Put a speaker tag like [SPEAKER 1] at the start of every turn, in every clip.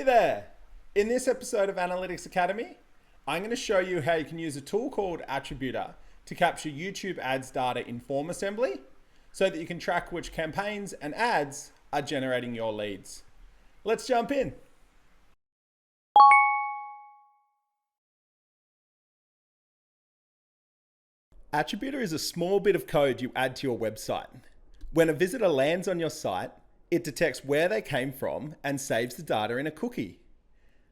[SPEAKER 1] there! In this episode of Analytics Academy, I'm going to show you how you can use a tool called Attributor to capture YouTube ads data in FormAssembly so that you can track which campaigns and ads are generating your leads. Let's jump in. Attributor is a small bit of code you add to your website. When a visitor lands on your site, it detects where they came from and saves the data in a cookie.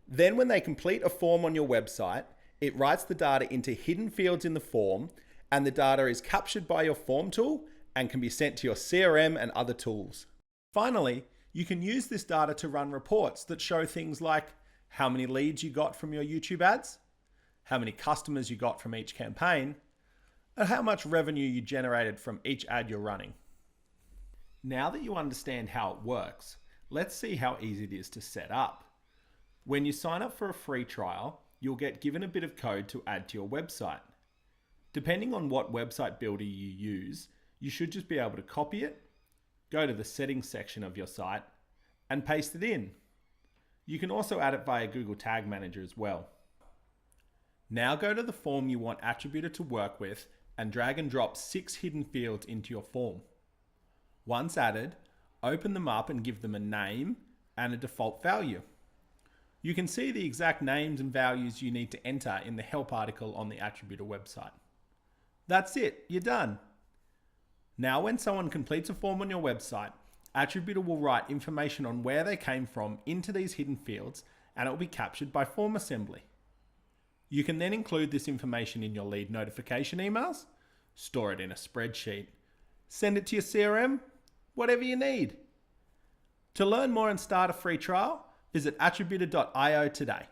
[SPEAKER 1] Then when they complete a form on your website, it writes the data into hidden fields in the form, and the data is captured by your form tool and can be sent to your CRM and other tools. Finally, you can use this data to run reports that show things like how many leads you got from your YouTube ads, how many customers you got from each campaign, and how much revenue you generated from each ad you're running. Now that you understand how it works, let's see how easy it is to set up. When you sign up for a free trial, you'll get given a bit of code to add to your website. Depending on what website builder you use, you should just be able to copy it, go to the settings section of your site, and paste it in. You can also add it via Google Tag Manager as well. Now go to the form you want Attributor to work with and drag and drop 6 hidden fields into your form. Once added, open them up and give them a name and a default value. You can see the exact names and values you need to enter in the help article on the Attributor website. That's it, you're done. Now when someone completes a form on your website, Attributor will write information on where they came from into these hidden fields, and it will be captured by FormAssembly. You can then include this information in your lead notification emails, store it in a spreadsheet, send it to your CRM, whatever you need. To learn more and start a free trial, visit attributor.io today.